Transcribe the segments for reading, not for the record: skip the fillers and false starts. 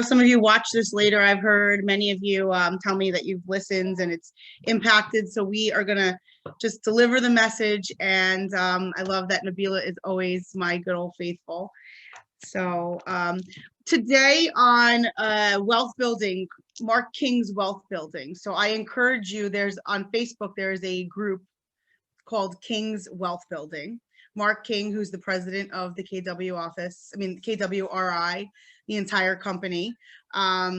Some of you watch this later. I've heard many of you tell me that you've listened and it's impacted. So we are going to just deliver the message. And I love that Nabila is always my good old faithful. So today on wealth building, Mark King's wealth building. So I encourage you, there's on Facebook, there is a group called King's Wealth Building. Mark King, who's the president of the KWRI, the entire company.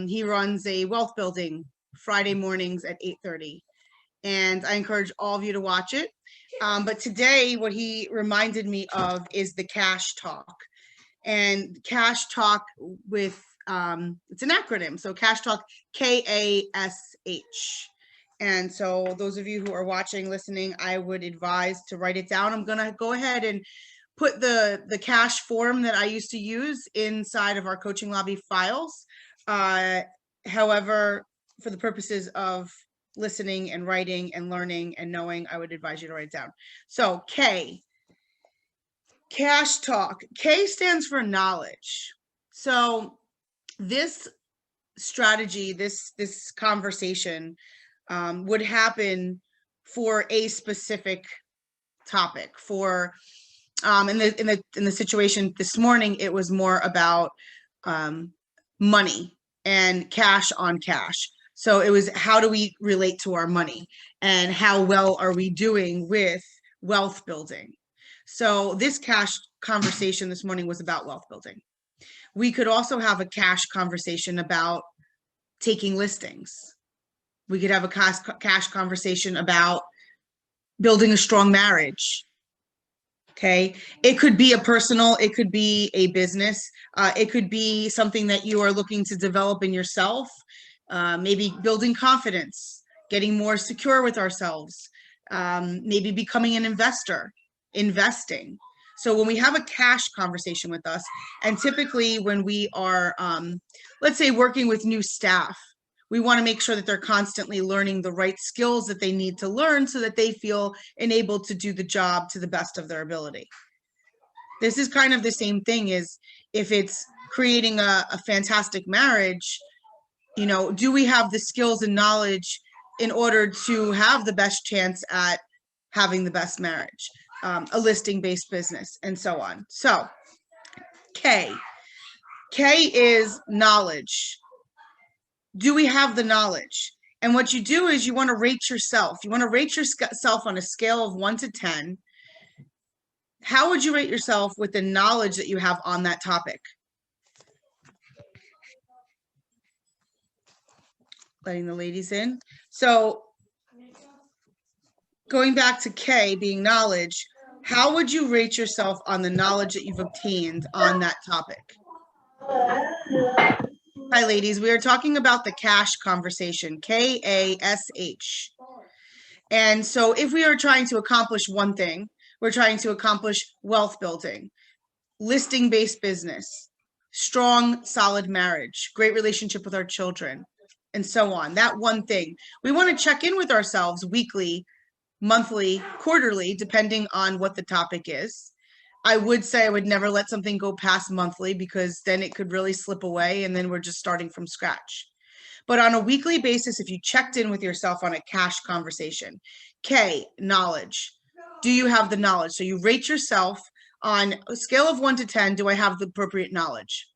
He runs a wealth building Friday mornings at 8:30. And I encourage all of you to watch it. But today, what he reminded me of is the Cash Talk. And Cash Talk with, it's an acronym. So Cash Talk, KASH. And so those of you who are watching, listening, I would advise to write it down. I'm going to go ahead and put the cash form that I used to use inside of our coaching lobby files. However, for the purposes of listening and writing and learning and knowing, I would advise you to write it down. So K, Cash Talk. K stands for knowledge. So this strategy, this conversation would happen for a specific topic. For in the situation this morning, it was more about money and cash on cash. So it was, how do we relate to our money and how well are we doing with wealth building? So this cash conversation this morning was about wealth building. We could also have a cash conversation about taking listings. We could have a cash conversation about building a strong marriage. Okay. It could be a personal, it could be a business. It could be something that you are looking to develop in yourself. Maybe building confidence, getting more secure with ourselves. Maybe becoming an investor, investing. So when we have a cash conversation with us, and typically when we are, let's say, working with new staff, we want to make sure that they're constantly learning the right skills that they need to learn so that they feel enabled to do the job to the best of their ability. This is kind of the same thing as if it's creating a fantastic marriage, you know, do we have the skills and knowledge in order to have the best chance at having the best marriage, a listing-based business, and so on. So K is knowledge. Do we have the knowledge? And what you do is you want to rate yourself. You want to rate yourself on a scale of 1 to 10. How would you rate yourself with the knowledge that you have on that topic? Letting the ladies in. So going back to K being knowledge, how would you rate yourself on the knowledge that you've obtained on that topic? Hi, ladies. We are talking about the cash conversation, KASH. And so if we are trying to accomplish one thing, we're trying to accomplish wealth building, listing-based business, strong, solid marriage, great relationship with our children, and so on. That one thing. We want to check in with ourselves weekly, monthly, quarterly, depending on what the topic is. I would say I would never let something go past monthly because then it could really slip away and then we're just starting from scratch. But on a weekly basis, if you checked in with yourself on a cash conversation, K, knowledge. Do you have the knowledge? So you rate yourself on a scale of 1 to 10, do I have the appropriate knowledge?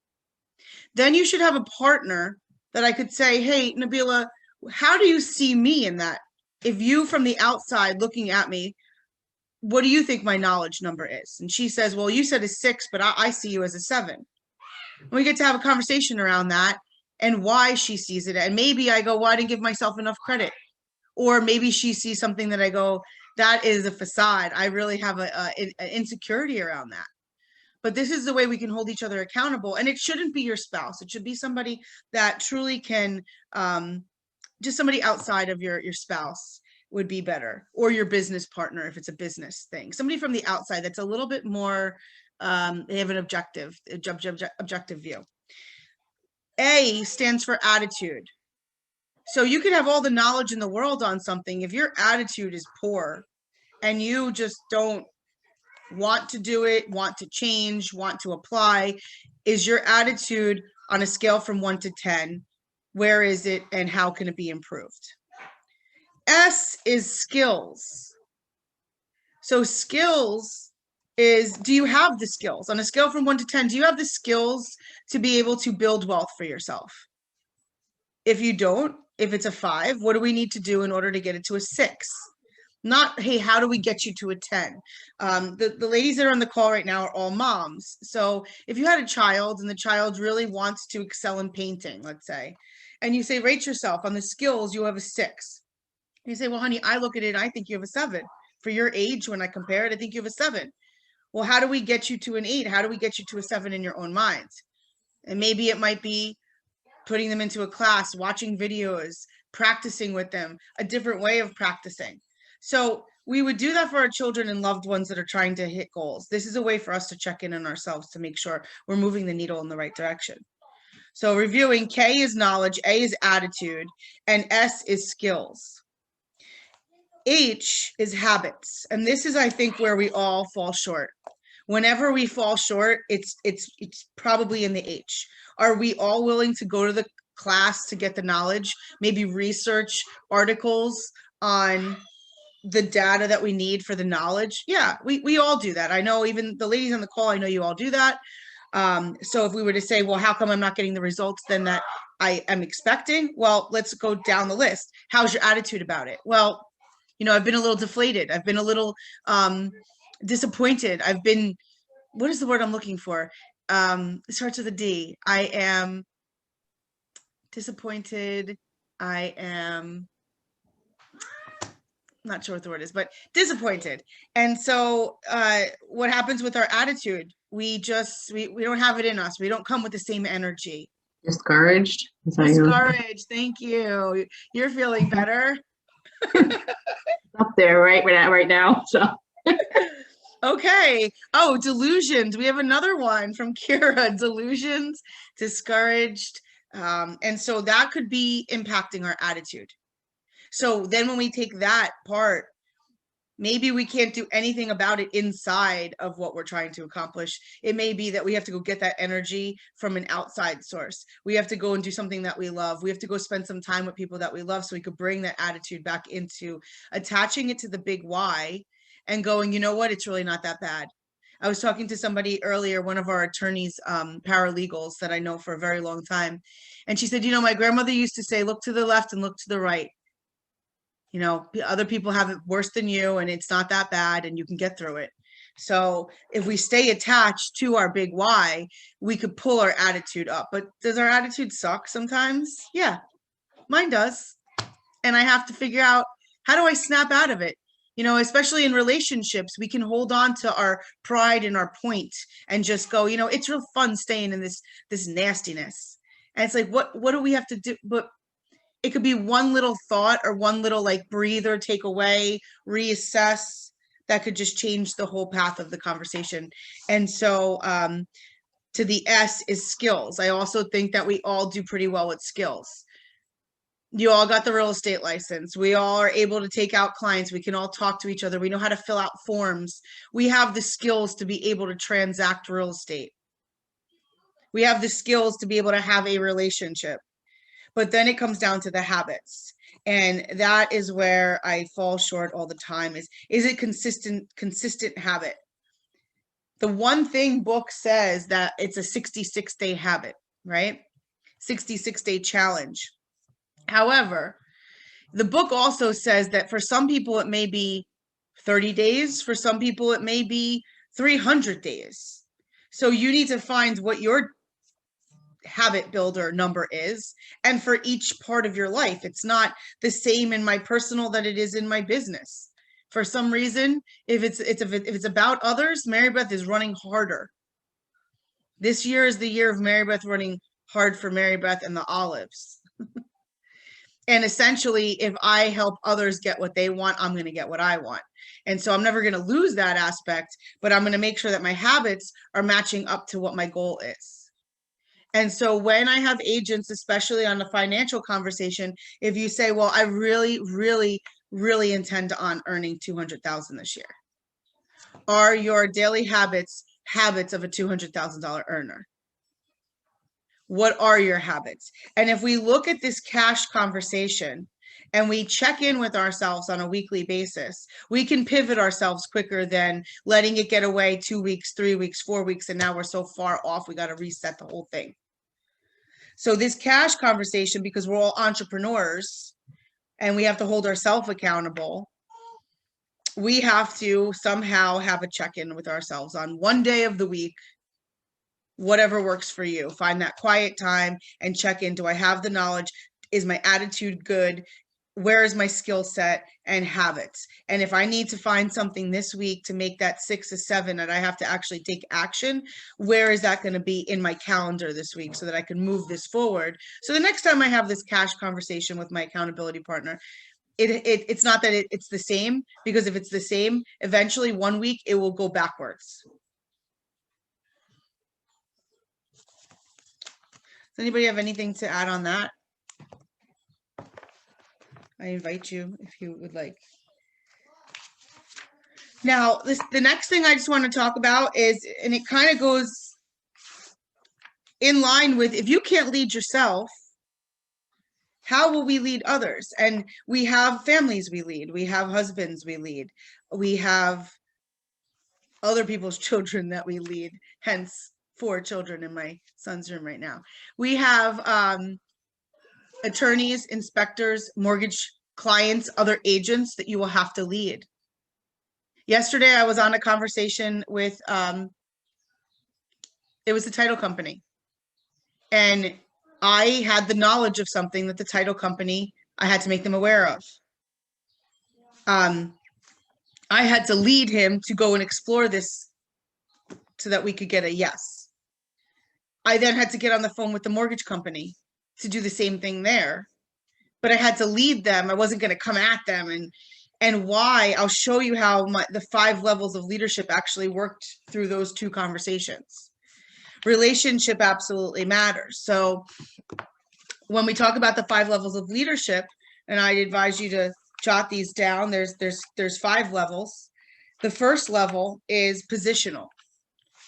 Then you should have a partner that I could say, hey, Nabila, how do you see me in that? If you from the outside looking at me, what do you think my knowledge number is? And she says, well, you said a 6, but I see you as a 7. And we get to have a conversation around that and why she sees it. And maybe I go, well, I didn't give myself enough credit. Or maybe she sees something that I go, that is a facade. I really have an insecurity around that. But this is the way we can hold each other accountable. And it shouldn't be your spouse. It should be somebody that truly can, just somebody outside of your spouse would be better, or your business partner if it's a business thing. Somebody from the outside that's a little bit more, they have an objective view. A stands for attitude. So you could have all the knowledge in the world on something. If your attitude is poor and you just don't want to do it, want to change, want to apply, is your attitude on a scale from 1 to 10, where is it and how can it be improved? S is skills. So skills is, do you have the skills? On a scale from 1 to 10, do you have the skills to be able to build wealth for yourself? If you don't, if it's a 5, what do we need to do in order to get it to a 6? Not, hey, how do we get you to a 10? The ladies that are on the call right now are all moms. So if you had a child and the child really wants to excel in painting, let's say, and you say, rate yourself on the skills, you have a 6. You say, well, honey, I look at it, I think you have a 7. For your age, when I compare it, I think you have a 7. Well, how do we get you to an 8? How do we get you to a 7 in your own mind? And maybe it might be putting them into a class, watching videos, practicing with them, a different way of practicing. So we would do that for our children and loved ones that are trying to hit goals. This is a way for us to check in on ourselves to make sure we're moving the needle in the right direction. So reviewing, K is knowledge, A is attitude, and S is skills. H is habits. And this is, I think, where we all fall short. Whenever we fall short, it's probably in the H. Are we all willing to go to the class to get the knowledge, maybe research articles on the data that we need for the knowledge? Yeah, we all do that. I know even the ladies on the call, I know you all do that. So if we were to say, well, how come I'm not getting the results then that I am expecting? Well, let's go down the list. How's your attitude about it? Well, you know, I've been a little deflated. I've been a little disappointed. I've been, what is the word I'm looking for? It starts with a D. I am disappointed. I am not sure what the word is, but disappointed. And so what happens with our attitude? We don't have it in us. We don't come with the same energy. Discouraged. Discouraged. Thank you. You're feeling better. Up there right now. So okay. Oh, delusions. We have another one from Kira. Delusions, discouraged. And so that could be impacting our attitude. So then when we take that part, maybe we can't do anything about it inside of what we're trying to accomplish. It may be that we have to go get that energy from an outside source. We have to go and do something that we love. We have to go spend some time with people that we love so we could bring that attitude back into attaching it to the big why and going, you know what, it's really not that bad. I was talking to somebody earlier, one of our attorneys, paralegals that I know for a very long time. And she said, you know, my grandmother used to say, look to the left and look to the right. You know, other people have it worse than you and it's not that bad and you can get through it. So if we stay attached to our big why, we could pull our attitude up. But does our attitude suck sometimes? Yeah, mine does. And I have to figure out, how do I snap out of it? You know, especially in relationships, we can hold on to our pride and our point and just go, you know, it's real fun staying in this nastiness. And it's like, what do we have to do? But it could be one little thought or one little like breather, take away, reassess, that could just change the whole path of the conversation. And so to the S is skills. I also think that we all do pretty well with skills. You all got the real estate license. We all are able to take out clients. We can all talk to each other. We know how to fill out forms. We have the skills to be able to transact real estate. We have the skills to be able to have a relationship. But then it comes down to the habits. And that is where I fall short all the time is it consistent habit? The one thing book says that it's a 66-day habit, right? 66-day challenge. However, the book also says that for some people, it may be 30 days. For some people, it may be 300 days. So you need to find what your habit builder number is, and for each part of your life. It's not the same in my personal that it is in my business. For some reason, if it's about others, Mary Beth is running harder. This year is the year of Mary Beth running hard for Mary Beth and the Olives. And essentially, if I help others get what they want, I'm going to get what I want. And so I'm never going to lose that aspect, but I'm going to make sure that my habits are matching up to what my goal is. And so when I have agents, especially on the financial conversation, if you say, well, I really, really, really intend on earning $200,000 this year, are your daily habits of a $200,000 earner? What are your habits? And if we look at this cash conversation and we check in with ourselves on a weekly basis, we can pivot ourselves quicker than letting it get away 2 weeks, 3 weeks, 4 weeks, and now we're so far off, we got to reset the whole thing. So this cash conversation, because we're all entrepreneurs and we have to hold ourselves accountable, we have to somehow have a check-in with ourselves on one day of the week, whatever works for you. Find that quiet time and check in. Do I have the knowledge? Is my attitude good? Where is my skill set and habits? And if I need to find something this week to make that 6 or 7 and I have to actually take action, where is that going to be in my calendar this week so that I can move this forward? So the next time I have this cash conversation with my accountability partner, it's not that it's the same, because if it's the same, eventually one week it will go backwards. Does anybody have anything to add on that? I invite you if you would like. Now, the next thing I just want to talk about is, and it kind of goes in line with, if you can't lead yourself, how will we lead others? And we have families we lead, we have husbands we lead, we have other people's children that we lead, hence 4 children in my son's room right now. We have attorneys, inspectors, mortgage clients, other agents that you will have to lead. Yesterday, I was on a conversation with, it was the title company. And I had the knowledge of something that the title company, I had to make them aware of. I had to lead him to go and explore this so that we could get a yes. I then had to get on the phone with the mortgage company to do the same thing there. But I had to lead them. I wasn't going to come at them. And why? I'll show you how the 5 levels of leadership actually worked through those 2 conversations. Relationship absolutely matters. So when we talk about the 5 levels of leadership, and I'd advise you to jot these down, there's 5 levels. The first level is positional.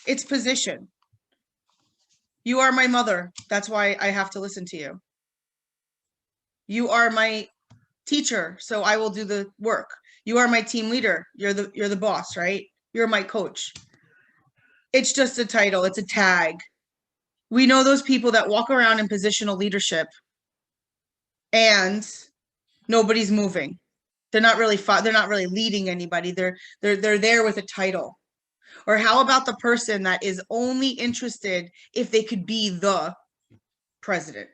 It's position. You are my mother. That's why I have to listen to you. You are my teacher, so I will do the work. You are my team leader. You're the boss, right? You're my coach. It's just a title. It's a tag. We know those people that walk around in positional leadership and nobody's moving. They're not really leading anybody. They're there with a title. Or how about the person that is only interested if they could be the president?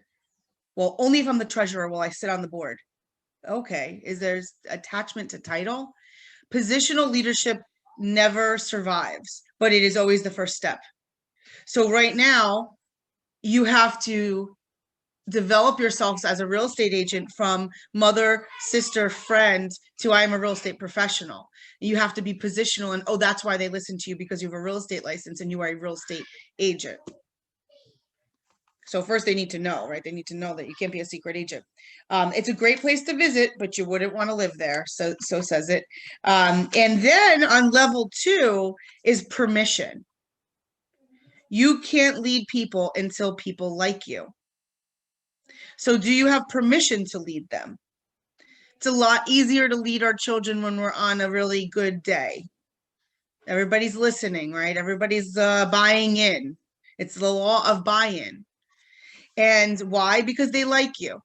Well, only if I'm the treasurer will I sit on the board. Okay, there's attachment to title? Positional leadership never survives, but it is always the first step. So right now, you have to develop yourselves as a real estate agent from mother, sister, friend to I am a real estate professional. You have to be positional, and that's why they listen to you, because you have a real estate license and you are a real estate agent. So first they need to know, right? They need to know that you can't be a secret agent. It's a great place to visit, but you wouldn't want to live there. So says it. And then on level 2 is permission. You can't lead people until people like you. So do you have permission to lead them? It's a lot easier to lead our children when we're on a really good day. Everybody's listening, right? Everybody's buying in. It's the law of buy-in. And why? Because they like you.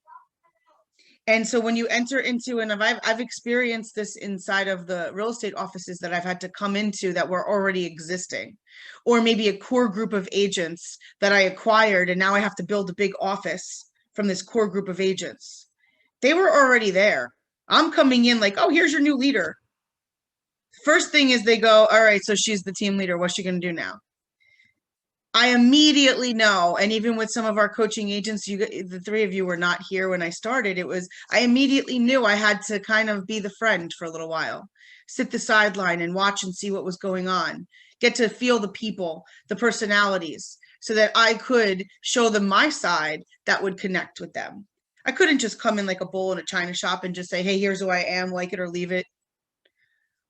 And so when you enter into, and I've experienced this inside of the real estate offices that I've had to come into that were already existing, or maybe a core group of agents that I acquired, and now I have to build a big office from this core group of agents. They were already there. I'm coming in like, oh, here's your new leader. First thing is they go, all right, so she's the team leader. What's she going to do now? I immediately know, and even with some of our coaching agents, the 3 of you were not here when I started. I immediately knew I had to kind of be the friend for a little while, sit the sideline and watch and see what was going on, get to feel the people, the personalities, so that I could show them my side that would connect with them. I couldn't just come in like a bull in a china shop and just say, hey, here's who I am, like it or leave it.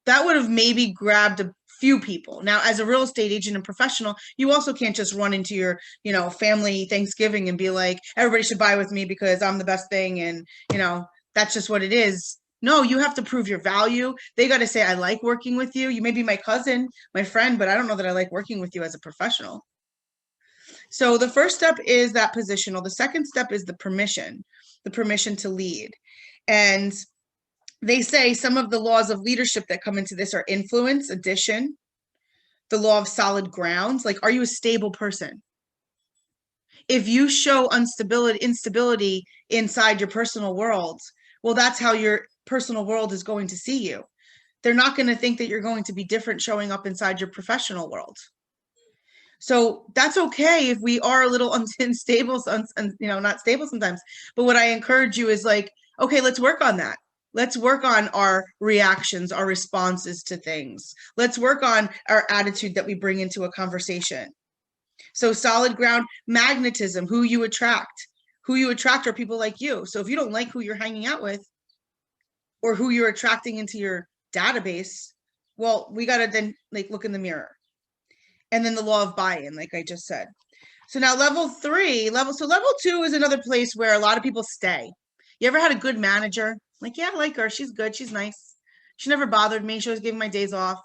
that would have maybe grabbed a few people. Now, as a real estate agent and professional, you also can't just run into your, family Thanksgiving and be like, everybody should buy with me because I'm the best thing. And, that's just what it is. No, you have to prove your value. They got to say, I like working with you. You may be my cousin, my friend, but I don't know that I like working with you as a professional. So the first step is that positional. The second step is the permission to lead. And they say some of the laws of leadership that come into this are influence, addition, the law of solid grounds. Like, are you a stable person? If you show instability inside your personal world, well, that's how your personal world is going to see you. They're not going to think that you're going to be different showing up inside your professional world. So that's okay if we are a little unstable, not stable sometimes. But what I encourage you is like, okay, let's work on that. Let's work on our reactions, our responses to things. Let's work on our attitude that we bring into a conversation. So solid ground, magnetism, who you attract. Who you attract are people like you. So if you don't like who you're hanging out with or who you're attracting into your database, well, we got to then look in the mirror. And then the law of buy-in, like I just said. So now level 2 is another place where a lot of people stay. You ever had a good manager? Like, yeah, I like her. She's good. She's nice. She never bothered me. She always gave me my days off.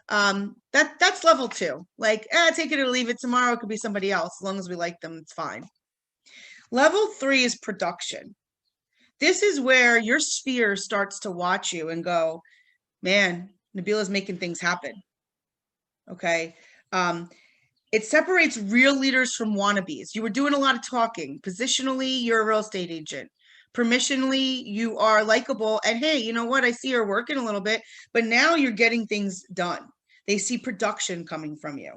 That's level 2. Like, take it or leave it. Tomorrow it could be somebody else. As long as we like them, it's fine. Level 3 is production. This is where your sphere starts to watch you and go, man, Nabila's making things happen. Okay. It separates real leaders from wannabes. You were doing a lot of talking. Positionally, you're a real estate agent. Permissionally, you are likable. And hey, you know what? I see her working a little bit, but now you're getting things done. They see production coming from you.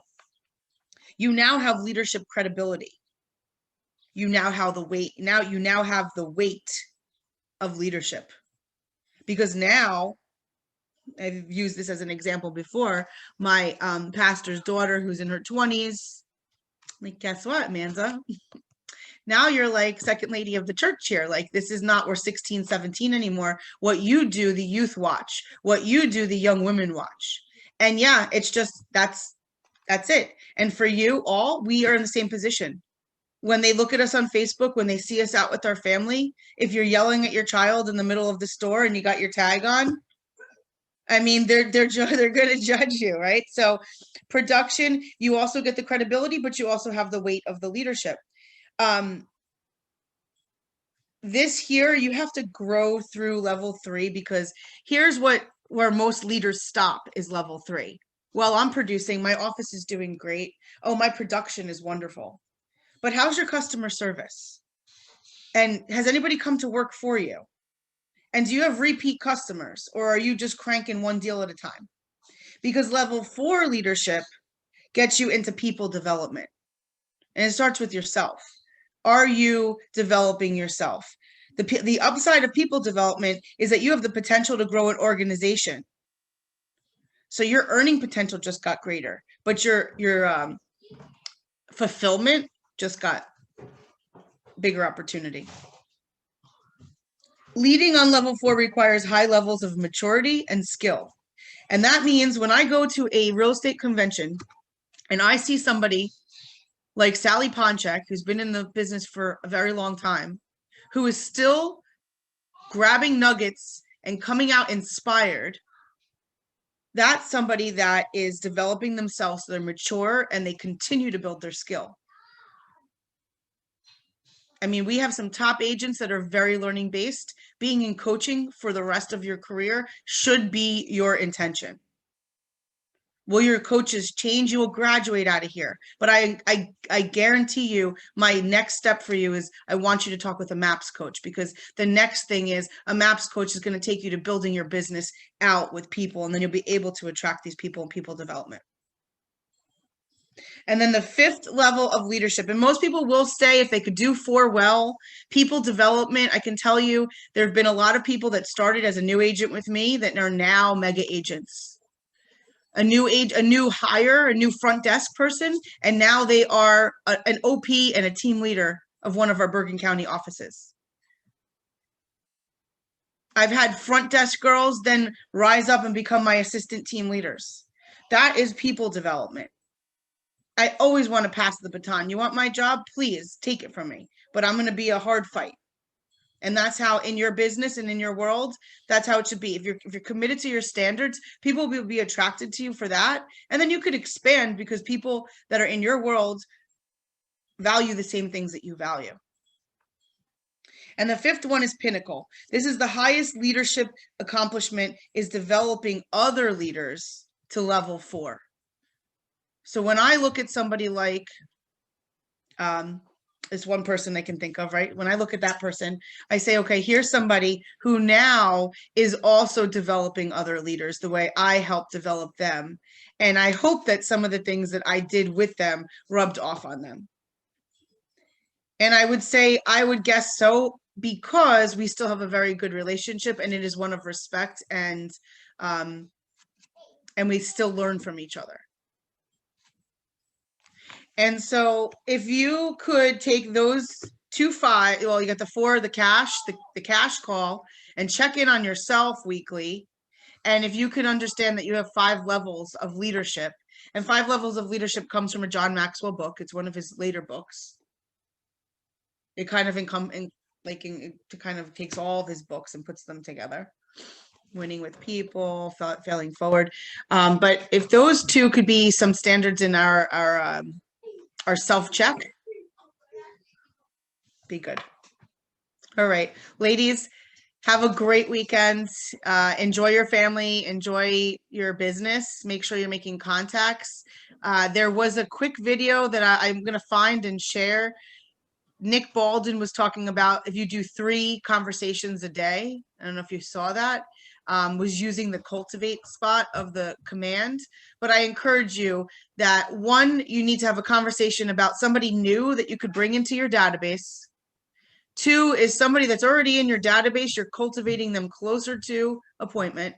You now have leadership credibility. You now have the weight. Now you have the weight of leadership, because now I've used this as an example before. My pastor's daughter, who's in her 20s, like, guess what, Manza? Now you're like second lady of the church here. Like, this is not, we're 16, 17 anymore. What you do, the youth watch. What you do, the young women watch. And yeah, it's just, that's it. And for you all, we are in the same position. When they look at us on Facebook, when they see us out with our family, if you're yelling at your child in the middle of the store and you got your tag on, I mean, they're going to judge you, right? So production, you also get the credibility, but you also have the weight of the leadership. This here, you have to grow through level 3, because here's where most leaders stop is level 3. Well, I'm producing, my office is doing great. Oh, my production is wonderful. But how's your customer service? And has anybody come to work for you? And do you have repeat customers, or are you just cranking one deal at a time? Because level 4 leadership gets you into people development. And it starts with yourself. Are you developing yourself? The upside of people development is that you have the potential to grow an organization. So your earning potential just got greater, but your fulfillment just got bigger opportunity. Leading on level 4 requires high levels of maturity and skill. And that means when I go to a real estate convention and I see somebody like Sally Ponchak, who's been in the business for a very long time, who is still grabbing nuggets and coming out inspired, that's somebody that is developing themselves so they're mature and they continue to build their skill. I mean, we have some top agents that are very learning based. Being in coaching for the rest of your career should be your intention. Will your coaches change? You will graduate out of here. But I guarantee you, my next step for you is I want you to talk with a MAPS coach, because the next thing is a MAPS coach is going to take you to building your business out with people, and then you'll be able to attract these people in people development. And then the 5th level of leadership, and most people will stay if they could do 4 well. People development, I can tell you, there have been a lot of people that started as a new agent with me that are now mega agents. A new hire, a new front desk person, and now they are an OP and a team leader of one of our Bergen County offices. I've had front desk girls then rise up and become my assistant team leaders. That is people development. I always want to pass the baton. You want my job? Please take it from me. But I'm going to be a hard fight. And that's how in your business and in your world, that's how it should be. If you're committed to your standards, people will be attracted to you for that. And then you could expand because people that are in your world value the same things that you value. And the fifth one is pinnacle. This is the highest leadership accomplishment, is developing other leaders to level 4. So when I look at somebody like, this one person I can think of, right? When I look at that person, I say, okay, here's somebody who now is also developing other leaders the way I helped develop them. And I hope that some of the things that I did with them rubbed off on them. And I would say, I would guess so, because we still have a very good relationship, and it is one of respect, and we still learn from each other. And so if you could take those 5, well, you got the 4, the cash call, and check in on yourself weekly. And if you can understand that you have 5 levels of leadership, and 5 levels of leadership comes from a John Maxwell book. It's one of his later books. It kind of takes all of his books and puts them together. Winning with people, failing forward. But if those 2 could be some standards in our self-check, be good. All right, ladies, have a great weekend. Enjoy your family, enjoy your business. Make sure you're making contacts. There was a quick video that I'm going to find and share. Nick Baldwin was talking about if you do 3 conversations a day. I don't know if you saw that. Was using the cultivate spot of the command. But I encourage you that 1, you need to have a conversation about somebody new that you could bring into your database. 2 is somebody that's already in your database, you're cultivating them closer to appointment.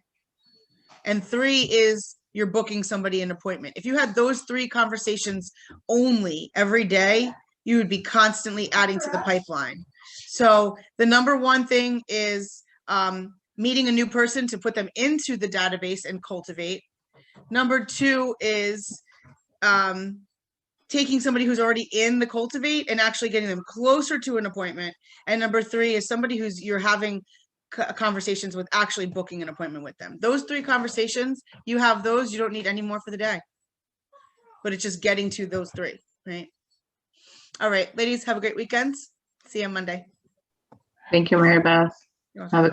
And 3 is you're booking somebody an appointment. If you had those 3 conversations only every day, you would be constantly adding to the pipeline. So the number 1 thing is meeting a new person to put them into the database and cultivate. Number 2 is taking somebody who's already in the cultivate and actually getting them closer to an appointment. And number 3 is somebody who's you're having conversations with, actually booking an appointment with them. Those 3 conversations, you have those, you don't need any more for the day. But it's just getting to those 3, right? All right, ladies, have a great weekend. See you on Monday. Thank you, Mary Beth. You're welcome. Have a